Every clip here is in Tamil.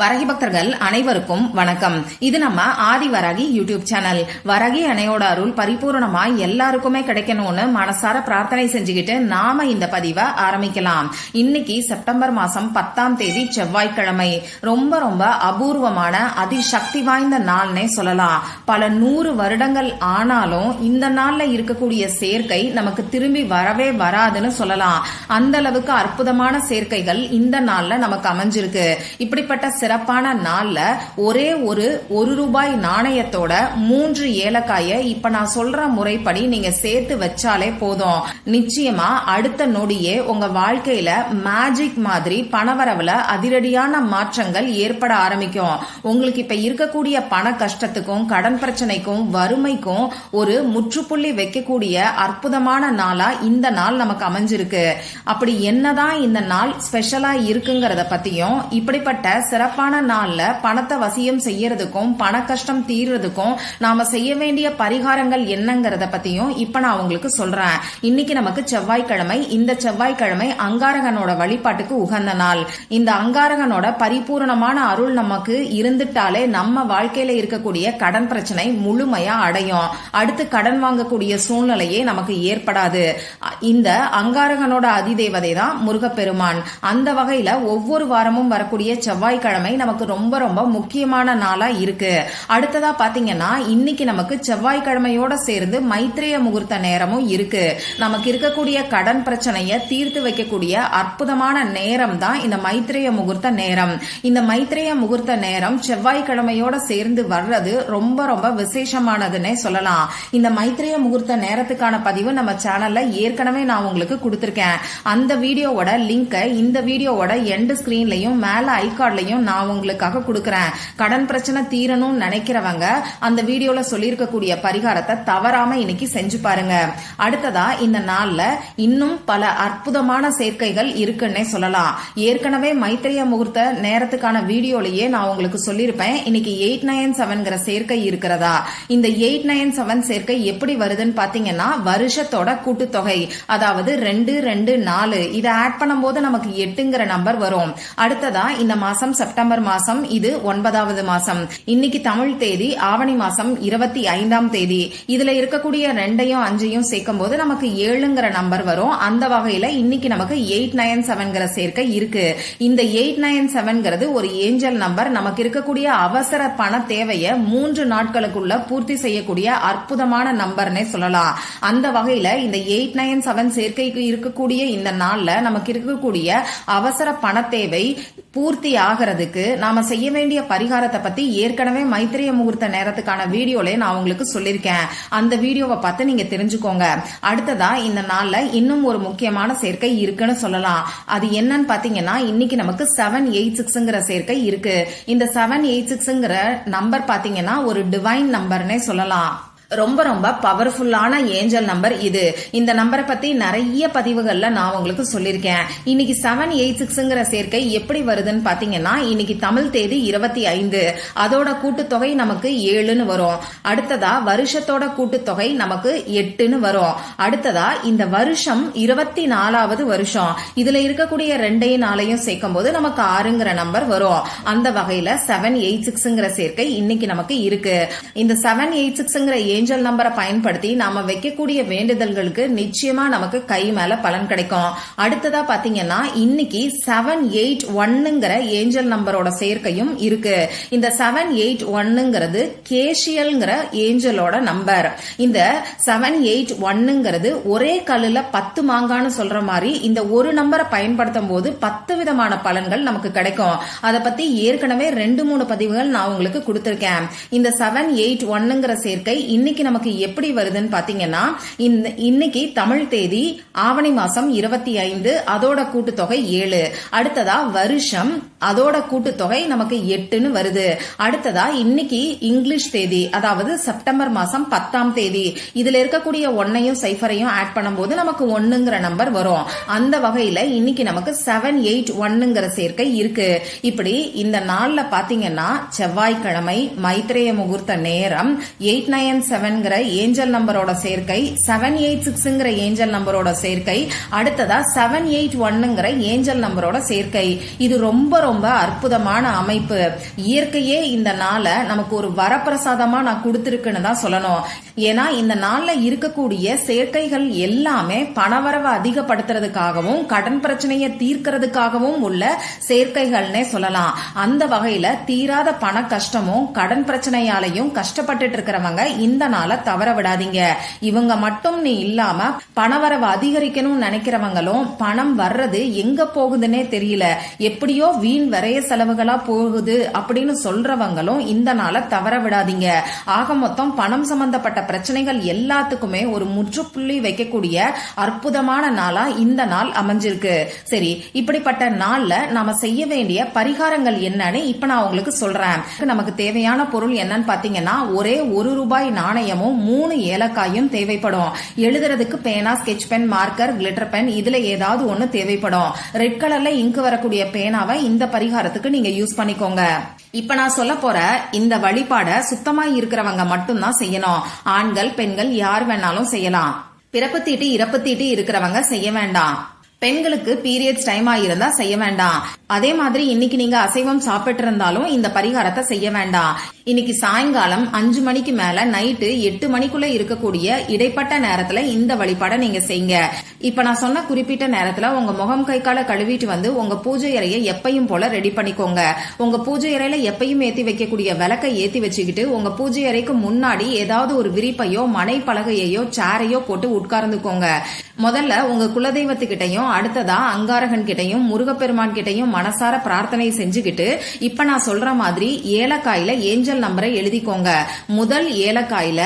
வரகி பக்தர்கள் அனைவருக்கும் வணக்கம். இது நம்ம ஆதி வராகி யூடியூப் சேனல். வரகி அணையோட அருள் பரிபூர்ணமா எல்லாருக்குமே கிடைக்கணும்னு மனசார பிரார்த்தனை செஞ்சுக்கிட்டு நாம இந்த பதிவை ஆரம்பிக்கலாம். இன்னைக்கு செப்டம்பர் மாசம் 10ஆம் தேதி செவ்வாய்க்கிழமை. ரொம்ப ரொம்ப அபூர்வமான அதிசக்தி வாய்ந்த நாள்னே சொல்லலாம். பல 100 வருடங்கள் ஆனாலும் இந்த நாள்ல இருக்கக்கூடிய சேர்க்கை நமக்கு திரும்பி வரவே வராதுன்னு சொல்லலாம். அந்த அளவுக்கு அற்புதமான சேர்க்கைகள் இந்த நாள்ல நமக்கு அமைஞ்சிருக்கு. இப்படிப்பட்ட சிறப்பான நாள்ல ஒரே ஒரு ரூபாய் நாணயத்தோட 3 ஏலக்காயை இப்ப நான் சொல்ற முறைப்படி நீங்க சேர்த்து வச்சாலே போதும். நிச்சயமா அடுத்த நொடியே உங்க வாழ்க்கையில மேஜிக் மாதிரி பணவரவுல அதிரடியான மாற்றங்கள் ஏற்பட ஆரம்பிக்கும். உங்களுக்கு இப்ப இருக்கக்கூடிய பண கஷ்டத்துக்கும் கடன் பிரச்சனைக்கும் வறுமைக்கும் ஒரு முற்றுப்புள்ளி வைக்கக்கூடிய அற்புதமான நாளா இந்த நாள் நமக்கு அமைஞ்சிருக்கு. அப்படி என்னதான் இந்த நாள் ஸ்பெஷலா இருக்குங்கிறத பத்தியும் இப்படிப்பட்ட சிறப்பான நாள்ல பணத்தை வசியம் செய்யறதுக்கும் பண கஷ்டம் தீர்றதுக்கும் நாம செய்ய வேண்டிய பரிகாரங்கள் என்னங்கறத பத்தியும் இப்ப நான் உங்களுக்கு சொல்றேன். இன்னைக்கு நமக்கு செவ்வாய்க்கிழமை. இந்த செவ்வாய்க்கிழமை அங்காரகனோட வழிபாட்டுக்கு உகந்த நாள். இந்த அங்காரகனோட பரிபூர்ணமான அருள் நமக்கு இருந்துட்டாலே நம்ம வாழ்க்கையில இருக்கக்கூடிய கடன் பிரச்சனை முழுமையா அடையும். அடுத்து கடன் வாங்கக்கூடிய சூழ்நிலையே நமக்கு ஏற்படாது. இந்த அங்காரகனோட அதிதேவதை தான் முருகப்பெருமான். அந்த வகையில ஒவ்வொரு வாரமும் வரக்கூடிய செவ்வாய்க்கிழமை நமக்கு ரொம்ப ரொம்ப முக்கியமான நாளா இருக்கு. அடுத்ததா பாத்தீங்கன்னா இன்னைக்கு நமக்கு செவ்வாய்க்கிழமையோட சேர்ந்து மைத்ரேய முகூர்த்த நேரமும் இருக்கு. நமக்கு இருக்கக்கூடிய கடன் பிரச்சனைய தீர்த்து வைக்கக்கூடிய அற்புதமான நேரம் தான் இந்த மைத்ரேய முகூர்த்த நேரம். இந்த மைத்ரேய முகூர்த்த நேரம் செவ்வாய்க்கிழமையோட சேர்ந்து வர்றது ரொம்ப ரொம்ப விசேஷமானதுன்னே சொல்லலாம். இந்த மைத்ரேய முகூர்த்த நேரத்துக்கான பதிவு நம்ம சேனல்ல ஏற்கனவே நான் உங்களுக்கு கொடுத்திருக்கேன். அந்த வீடியோவோட லிங்க் இந்த வீடியோவோட எண்ட் ஸ்கிரீன்லயும் மேல ஐகார்ட்லயும் நான் உங்களுக்காக கொடுக்கறேன். கடன் பிரச்சனை தீரணும்னு நினைக்கிறவங்க அந்த வீடியோல சொல்லியிருக்கக்கூடிய பரிகாரத்தை தவறாம இன்னைக்கு செஞ்சு பாருங்க. அடுத்ததா இந்த நாள்ல இன்னும் பல அற்புதமான சேர்க்கைகள் இருக்குன்னே சொல்லலாம். ஏற்கனவே மைத்ரேய முகூர்த்த நேரத்துக்கான வீடியோலயே நான் உங்களுக்கு சொல்லியிருப்பேன். இன்னைக்கு 897 சேர்க்கை இருக்கிறதா. இந்த 897 சேர்க்கை எப்படி வருதுன்னு பாத்தீங்கன்னா வருஷத்தோட கூட்டுத்தொகை, அதாவது 224 இதை ஆட் பண்ணும்போது நமக்கு 8ங்கிற நம்பர் வரும். அடுத்ததா இந்த மாசம் செப்டம்பர் மாசம், இது 9வது மாசம். இன்னைக்கு தமிழ் தேதி ஆவணி மாசம் 25ஆம் தேதி. இதுல இருக்கக்கூடிய 2ஐயும் 5ஐயும் சேர்க்கும் போது நமக்கு 7ங்கிற நம்பர் வரும். அந்த வகையில இன்னைக்கு நமக்கு 897ங்கிற சேர்க்கை இருக்கு. இந்த 897ங்கிறது ஒரு ஏஞ்சல் நம்பர். நமக்கு இருக்கக்கூடிய அவசர பண தேவையை 3 நாட்களுக்குள்ள பூர்த்தி செய்யக்கூடிய அற்புதமான நம்பர்னே சொல்லலாம். அந்த வகையில இந்த 897 சேர்க்கைக்கு இருக்கக்கூடிய இந்த நாள்ல நமக்கு இருக்கக்கூடிய அவசர பண தேவை பூர்த்தி ஆகிறதுக்கு நாம செய்ய வேண்டிய பரிகாரத்தை பத்தி ஏற்கனவே மைத்ரேய முகூர்த்த நேரத்துக்கான வீடியோல நான் உங்களுக்கு சொல்லிருக்கேன். அந்த வீடியோவை பார்த்து நீங்க தெரிஞ்சுக்கோங்க. அடுத்ததா இந்த நாள்ல இன்னும் ஒரு முக்கியமான சேர்க்கை இருக்குன்னு சொல்லலாம். அது என்னன்னு பாத்தீங்கன்னா இன்னைக்கு நமக்கு 786ங்கிற சேர்க்கை இருக்கு. இந்த 786ங்கிற நம்பர் பாத்தீங்கன்னா ஒரு டிவைன் நம்பர்னே சொல்லலாம். ரொம்ப ரொம்ப பவர்ஃபுல்லான ஏஞ்சல் நம்பர் இது. இந்த நம்பரை பத்தி நிறைய பதிவுகள்ல நான் உங்களுக்கு சொல்லிருக்கேன். இன்னைக்கு 786ங்கிற சேர்க்கை எப்படி வருதுன்னு பாத்தீங்கன்னா இன்னைக்கு தமிழ் தேதி 25, அதோட கூட்டுத்தொகை நமக்கு 7ன்னு வரும். அடுத்ததா வருஷத்தோட கூட்டுத்தொகை நமக்கு 8ன்னு வரும். அடுத்ததா இந்த வருஷம் 24வது வருஷம். இதுல இருக்கக்கூடிய 2ஐயும் 4ஐயும் சேர்க்கும் போது நமக்கு 6ங்கிற நம்பர் வரும். அந்த வகையில 786ங்கிற சேர்க்கை இன்னைக்கு நமக்கு இருக்கு. இந்த 786ங்கிற ஏஞ்சல் நம்பரை பயன்படுத்தி நாம வைக்கக்கூடிய வேண்டுதல்களுக்கு நிச்சயமா நமக்கு கை மேல பலன் கிடைக்கும். அடுத்ததா பாத்தீங்கன்னா இன்னைக்கு 781ங்கிற ஏஞ்சல் நம்பரோட சேர்க்கையும் இருக்கு. இந்த 781ங்கிறது கேஷியல்ங்கிற ஏஞ்சலோட நம்பர். இந்த 781ங்கிறது ஒரே கல்லுல 10 மாங்கான்னு சொல்ற மாதிரி இந்த ஒரு நம்பரை பயன்படுத்தும் போது 10 விதமான பலன்கள் நமக்கு கிடைக்கும். அதை பத்தி ஏற்கனவே 2-3 பதிவுகள் நான் உங்களுக்கு கொடுத்திருக்கேன். இந்த 781ங்கிற சேர்க்கை இன்னைக்கு நமக்கு எப்படி வருதுன்னு பாத்தீங்கன்னா இன்னைக்கு தமிழ் தேதி ஆவணி மாசம் 25, அதோட கூட்டுத்தொகை 7. அடுத்ததா வருஷம், அதோட கூட்டுத்தொகை நமக்கு 8ன்னு வருது. அடுத்ததா இன்னைக்கு இங்கிலீஷ் தேதி, அதாவது செப்டம்பர் மாசம் 10ஆம் தேதி. இதுல இருக்கக்கூடிய 1ஐயும் 0ஐயும் ஆட் பண்ணும்போது நமக்கு 1ங்கிற நம்பர் வரும். அந்த வகையில இன்னைக்கு நமக்கு 781ங்கிற சேர்க்கை இருக்கு. இப்படி இந்த நாள்ல பாத்தீங்கன்னா செவ்வாய்க்கிழமை, மைத்ரேய முகூர்த்த நேரம், 897ங்கிற ஏஞ்சல் நம்பரோட சேர்க்கை, 786ங்கிற ஏஞ்சல் நம்பரோட சேர்க்கை, அடுத்ததா 781ங்கிற ஏஞ்சல் நம்பரோட சேர்க்கை. இது ரொம்ப ரொம்ப அற்புதமான அமைப்பு. இயற்கையே இந்த நாளை நமக்கு ஒரு வரப்பிரசாதமா நான் கொடுத்திருக்குன்னு தான் சொல்லணும். ஏன்னா இந்த நாள்ல இருக்கக்கூடிய சேர்க்கைகள் எல்லாமே பணவரவை அதிகப்படுத்துறதுக்காகவும் கடன் பிரச்சனையை தீர்க்கிறதுக்காகவும் உள்ள சேர்க்கைகள்னே சொல்லலாம். அந்த வகையில தீராத பண கஷ்டமும் கடன் பிரச்சனையாலையும் கஷ்டப்பட்டுட்டு இருக்கிறவங்க இந்த நாளை தவற விடாதீங்க. இவங்க மட்டும் நீ இல்லாம பணவரவு அதிகரிக்கணும்னு நினைக்கிறவங்களும் பணம் வர்றது எங்க போகுதுன்னே தெரியல, எப்படியோ வீண் விரைய செலவுகளா போகுது அப்படின்னு சொல்றவங்களும் இந்த நாளை தவற விடாதீங்க. ஆக மொத்தம் பணம் சம்பந்தப்பட்ட பிரச்சனைகள் எல்லாத்துக்குமே ஒரு முற்றுப்புள்ளி வைக்கக்கூடிய அற்புதமான நாளா இந்த நாள் அமைஞ்சிருக்கு. சரி, இப்படிப்பட்ட நாள்ல நாம செய்ய வேண்டிய பரிகாரங்கள் என்னன்னு இப்ப நான் உங்களுக்கு சொல்றேன். நமக்கு தேவையான பொருள் என்னன்னு பாத்தீங்கன்னா ஒரே ₹1 நாணயமும் 3 ஏலக்காயும் தேவைப்படும். எழுதுறதுக்கு பேனா, sketch pen, marker, glitter pen இதுல ஏதாவது ஒண்ணு தேவைப்படும். ரெட் கலர்ல இங்கு வரக்கூடிய பேனாவை இந்த பரிகாரத்துக்கு நீங்க யூஸ் பண்ணிக்கோங்க. இப்ப நான் சொல்ல போற இந்த வழிபாட சுத்தமா இருக்கிறவங்க மட்டும்தான் செய்யணும். ஆண்கள் பெண்கள் யார் வேணாலும் செய்யலாம். பிறப்பு தீட்டு இறப்பு தீட்டு இருக்கிறவங்க செய்ய வேண்டாம். பெண்களுக்கு பீரியட்ஸ் டைம் ஆயிருந்தா செய்ய வேண்டாம். அதே மாதிரி இன்னைக்கு நீங்க அசைவம் சாப்பிட்டு இருந்தாலும் இந்த பரிகாரத்தை செய்ய வேண்டாம். இன்னைக்கு சாயங்காலம் 5 மணிக்கு மேல நைட்டு 8 மணிக்குள்ள இருக்கக்கூடிய இடைப்பட்ட நேரத்துல இந்த வழிபாட நீங்க செய்யுங்க. இப்ப நான் சொன்ன குறிப்பிட்ட நேரத்துல உங்க முகம் கை கால கழுவிட்டு வந்து உங்க பூஜை அறையை எப்பயும் போல ரெடி பண்ணிக்கோங்க. உங்க பூஜை அறையில எப்பயும் ஏத்தி வைக்கக்கூடிய விளக்கை ஏத்தி வச்சுக்கிட்டு உங்க பூஜை அறைக்கு முன்னாடி ஏதாவது ஒரு விரிப்பையோ மனை பலகையோ சேரையோ போட்டு உட்கார்ந்துக்கோங்க. முதல்ல உங்க குலதெய்வத்துக்கிட்டையும் அடுத்ததா அங்காரகன் கிட்டையும் முருகப்பெருமான் கிட்டையும் மனசார பிரார்த்தனை செஞ்சுக்கிட்டு இப்ப நான் சொல்ற மாதிரி ஏலக்காயில ஏஞ்சல் நம்பரை எழுதிக்கோங்க. முதல் ஏலக்காயில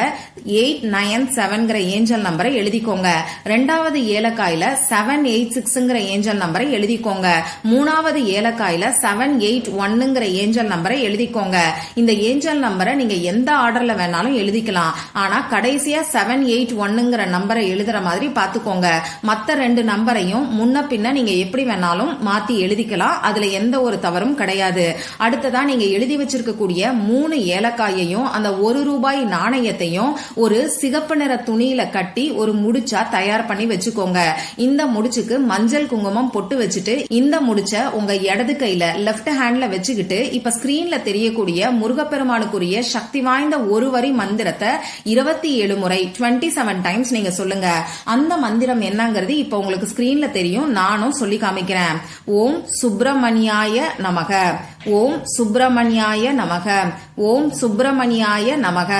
897 ஏஞ்சல் நம்பரை எழுதிக்கோங்க. ரெண்டாவது ஏலக்காயில 786 ஏஞ்சல் நம்பரை எழுதிக்கோங்க. மூணாவது ஏலக்காயில 781 ஏஞ்சல் நம்பரை எழுதிக்கோங்க. இந்த ஏஞ்சல் நம்பரை நீங்க எந்த ஆர்டர்ல வேணாலும் எழுதிக்கலாம். ஆனா கடைசியா 781 நம்பரை எழுதுற மாதிரி பாத்துக்கோங்க. மத்த 2 நம்பரையும் முன்ன பின்ன நீங்க எப்படி வேணாலும் மாத்தி எழுதிக்கலாம். அதுல எந்த ஒரு தவறும் கிடையாது. அடுத்ததா நீங்க எழுதி வச்சிருக்கக்கூடிய 3 ஏலக்காயையும் அந்த ₹1 நாணயத்தையும் ஒரு சிகப்பு நிற துணியில கட்டி ஒரு முடிச்சா தயார் பண்ணி வச்சுக்கோங்க. இந்த முடிச்சுக்கு மஞ்சள் குங்குமம் பொட்டு வச்சுட்டு இந்த முடிச்ச உங்க இடது கையில லெப்ட் ஹேண்ட்ல வச்சுக்கிட்டு இப்ப ஸ்கிரீன்ல தெரியக்கூடிய முருகப்பெருமானுக்குரிய சக்தி வாய்ந்த ஒரு வரி மந்திரத்தை 27 முறை 27 டைம்ஸ் நீங்க சொல்லுங்க. அந்த மந்திரம் என்னங்கிறது இப்ப உங்களுக்கு ஸ்கிரீன்ல தெரியும், நானும் சொல்லி காமிக்கிறேன். ஓம் சுப்பிரமணியாய நமக, ஓம் சுப்பிரமணியாய நமக, ஓம் சுப்பிரமணியாய நமக.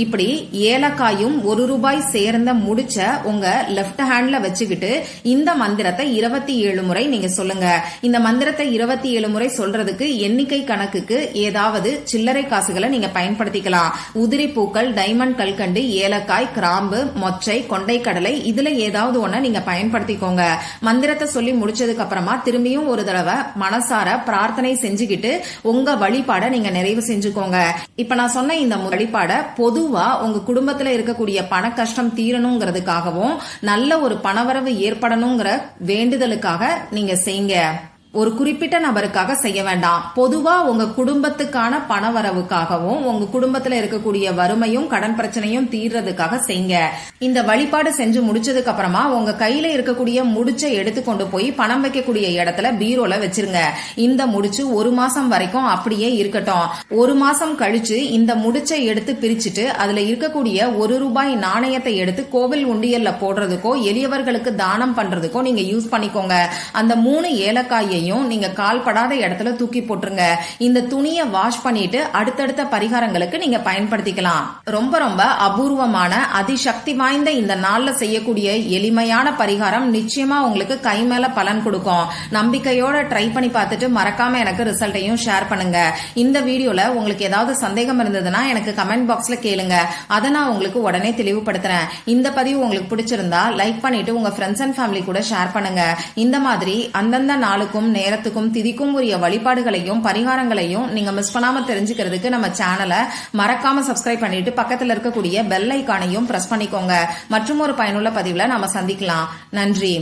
இப்படி ஏலக்காயும் ₹1 சேர்ந்த முடிச்ச உங்க லெப்ட் ஹேண்ட்ல வச்சுக்கிட்டு இந்த மந்திரத்தை 27 முறை நீங்க சொல்லுங்க. இந்த மந்திரத்தை 27 முறை சொல்றதுக்கு எண்ணிக்கை கணக்குக்கு ஏதாவது சில்லறை காசுகளை நீங்க பயன்படுத்திக்கலாம். உதிரி பூக்கள், டைமண்ட் கல்கண்டு, ஏலக்காய், கிராம்பு, மொச்சை, கொண்டை கடலை இதுல ஏதாவது ஒண்ண நீங்க பயன்படுத்திக்கோங்க. மந்திரத்தை சொல்லி முடிச்சதுக்கு அப்புறமா திரும்பியும் ஒரு தடவை மனசார பிரார்த்தனை செஞ்சுக்கிட்டு உங்க வழிபாட நீங்க நிறைவு செஞ்சுக்கோங்க. இப்ப நான் சொன்ன இந்த வழிபாட பொதுவா உங்க குடும்பத்துல இருக்கக்கூடிய பண கஷ்டம் தீரணுங்கிறதுக்காகவும் நல்ல ஒரு பணவரவு ஏற்படணுங்கிற வேண்டுதலுக்காக நீங்க செய்யுங்க. ஒரு குறிப்பிட்ட நபருக்காக செய்ய வேண்டாம். பொதுவா உங்க குடும்பத்துக்கான பணவரவுக்காகவும் உங்க குடும்பத்துல இருக்கக்கூடிய வறுமையும் கடன் பிரச்சனையும் தீர்றதுக்காக செய்யுங்க. இந்த வழிபாடு செஞ்சு முடிச்சதுக்கு அப்புறமா உங்க கையில இருக்கக்கூடிய முடிச்சை எடுத்துக்கொண்டு போய் பணம் வைக்கக்கூடிய இடத்துல பீரோல வச்சிருங்க. இந்த முடிச்சு 1 மாசம் வரைக்கும் அப்படியே இருக்கட்டும். 1 மாசம் கழிச்சு இந்த முடிச்சை எடுத்து பிரிச்சுட்டு அதுல இருக்கக்கூடிய ₹1 நாணயத்தை எடுத்து கோவில் உண்டியல்ல போடுறதுக்கோ எளியவர்களுக்கு தானம் பண்றதுக்கோ நீங்க யூஸ் பண்ணிக்கோங்க. அந்த 3 ஏலக்காயை நீங்க கால்படாத இடத்துல தூக்கி போட்டுருங்க. இந்த துணியை வாஷ் பண்ணிட்டு அடுத்தடுத்த பரிகாரங்களுக்கு நீங்க பயன்படுத்திக்கலாம். ரொம்ப ரொம்ப அபூர்வமான அதிசக்தி வாய்ந்த இந்த நாள்ல செய்யக்கூடிய எளிமையான பரிகாரம் நிச்சயமா உங்களுக்கு கை மேல பலன் கொடுக்கும். நம்பிக்கையோட ட்ரை பண்ணி பார்த்துட்டு மறக்காம எனக்கு ரிசல்ட்டையும் ஷேர் பண்ணுங்க. இந்த வீடியோல உங்களுக்கு ஏதாவது சந்தேகம் இருந்ததுன்னா எனக்கு கமெண்ட் பாக்ஸ்ல கேளுங்க. அதை நான் உங்களுக்கு உடனே தெளிவுபடுத்துறேன். இந்த பதிவு உங்களுக்கு பிடிச்சிருந்தா லைக் பண்ணிட்டு உங்க ஃப்ரெண்ட்ஸ் அண்ட் ஃபேமிலி கூட ஷேர் பண்ணுங்க. இந்த மாதிரி அந்தந்த நாளுக்கும் நேரத்துக்கும் திதிக்கும் உரிய வழிபாடுகளையும் பரிகாரங்களையும் நீங்க மிஸ் பண்ணாம தெரிஞ்சுக்கிறதுக்கு நம்ம சேனலை மறக்காம சப்ஸ்கிரைப் பண்ணிட்டு பக்கத்துல இருக்கக்கூடிய பெல் ஐகானையும் பிரஸ் பண்ணிக்கோங்க. மற்றும் ஒரு பயனுள்ள பதிவுல நாம சந்திக்கலாம். நன்றி.